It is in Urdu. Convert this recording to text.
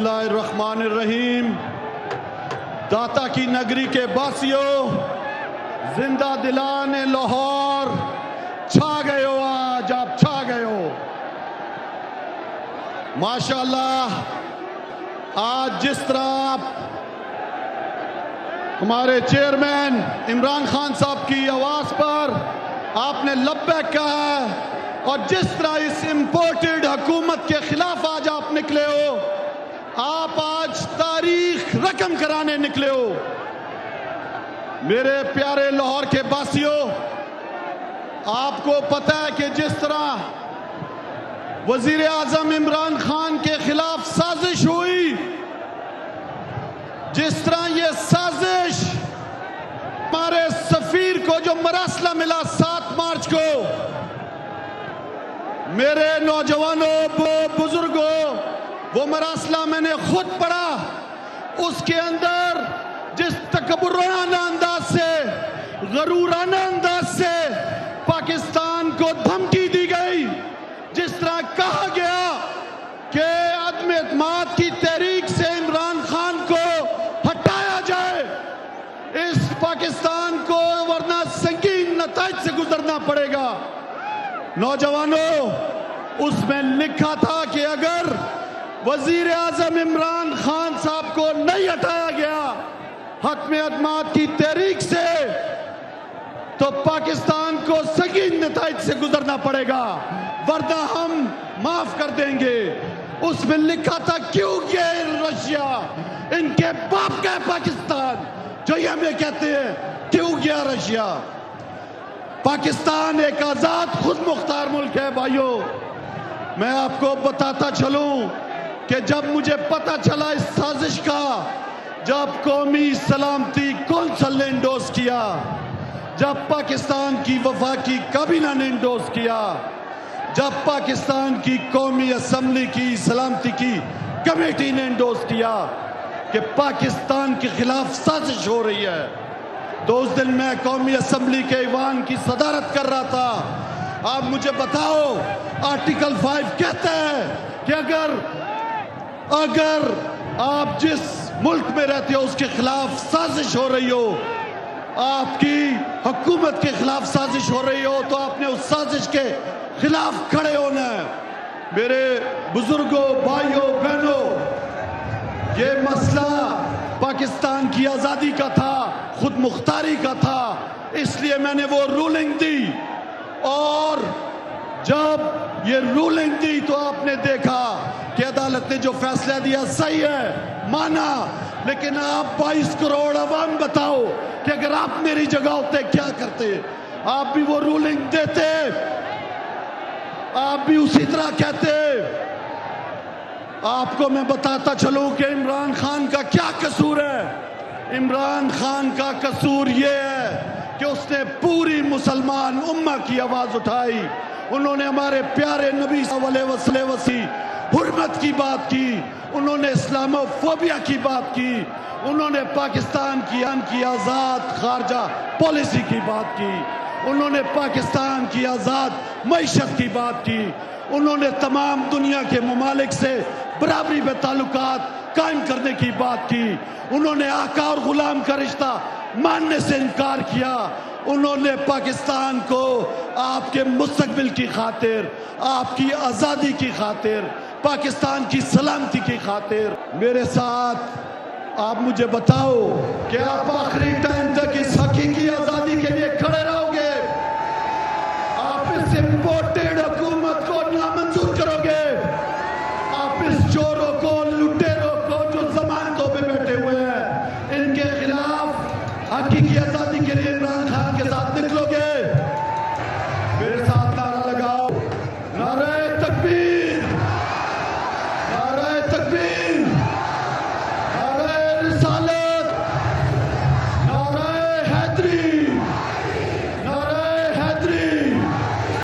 اللہ الرحمن الرحیم. داتا کی نگری کے باسیوں، زندہ دلان لاہور، چھا گئے ہو آج، آپ چھا گئے ہو. ماشاءاللہ آج جس طرح آپ ہمارے چیئرمین عمران خان صاحب کی آواز پر آپ نے لبیک کہا ہے، اور جس طرح اس امپورٹڈ حکومت کے خلاف آج آپ نکلے ہو، آپ آج تاریخ رقم کرانے نکلے ہو. میرے پیارے لاہور کے باسیوں، آپ کو پتہ ہے کہ جس طرح وزیر اعظم عمران خان کے خلاف سازش ہوئی، جس طرح یہ سازش ہمارے سفیر کو جو مراسلہ ملا 7 مارچ کو، میرے نوجوانوں، بزرگوں، وہ مراسلہ میں نے خود پڑھا. اس کے اندر جس تکبرانہ انداز سے، غرورانہ انداز سے پاکستان کو دھمکی دی گئی، جس طرح کہا گیا کہ عدم اعتماد کی تحریک سے عمران خان کو ہٹایا جائے، اس پاکستان کو ورنہ سنگین نتائج سے گزرنا پڑے گا. نوجوانوں، اس میں لکھا تھا کہ اگر وزیر اعظم عمران خان صاحب کو نہیں ہٹایا گیا حتم اعتماد کی تحریک سے، تو پاکستان کو سنگین نتائج سے گزرنا پڑے گا، ورنہ ہم معاف کر دیں گے. اس میں لکھا تھا کیوں یہ رشیا، ان کے باپ کا پاکستان جو یہ ہمیں کہتے ہیں، کیوں گیا رشیا. پاکستان ایک آزاد خود مختار ملک ہے. بھائیوں، میں آپ کو بتاتا چلوں کہ جب مجھے پتا چلا اس سازش کا، جب قومی سلامتی کونسل نے انڈورس کیا، جب پاکستان کی وفاقی کابینہ نے انڈورس کیا، جب پاکستان کی قومی اسمبلی کی سلامتی کی کمیٹی نے انڈورس کیا کہ پاکستان کے خلاف سازش ہو رہی ہے، تو اس دن میں قومی اسمبلی کے ایوان کی صدارت کر رہا تھا. آپ مجھے بتاؤ، آرٹیکل 5 کہتا ہے کہ اگر آپ جس ملک میں رہتے ہو اس کے خلاف سازش ہو رہی ہو، آپ کی حکومت کے خلاف سازش ہو رہی ہو، تو آپ نے اس سازش کے خلاف کھڑے ہونا ہے. میرے بزرگوں، بھائیوں، بہنوں، یہ مسئلہ پاکستان کی آزادی کا تھا، خود مختاری کا تھا، اس لیے میں نے وہ رولنگ دی. اور جب یہ رولنگ دی تو آپ نے دیکھا کہ عدالت نے جو فیصلہ دیا صحیح ہے، مانا. لیکن آپ 22 کروڑ عوام بتاؤ کہ اگر آپ میری جگہ ہوتے کیا کرتے؟ آپ بھی وہ رولنگ دیتے؟ آپ بھی اسی طرح کہتے؟ آپ کو میں بتاتا چلوں کہ عمران خان کا کیا قصور ہے. عمران خان کا قصور یہ ہے کہ اس نے پوری مسلمان امہ کی آواز اٹھائی. انہوں نے ہمارے پیارے نبی صلی اللہ علیہ وسلم حرمت کی بات کی، انہوں نے اسلامو فوبیا کی بات کی، انہوں نے پاکستان کی آزاد خارجہ پالیسی کی بات کی، انہوں نے پاکستان کی آزاد معیشت کی بات کی، انہوں نے تمام دنیا کے ممالک سے برابری میں تعلقات قائم کرنے کی بات کی، انہوں نے آقا اور غلام کا رشتہ ماننے سے انکار کیا. انہوں نے پاکستان کو آپ کے مستقبل کی خاطر، آپ کی آزادی کی خاطر، پاکستان کی سلامتی کی خاطر. میرے ساتھ آپ مجھے بتاؤ کہ آپ آخری ٹائم تک اس حقیقی آزادی کے لیے کھڑے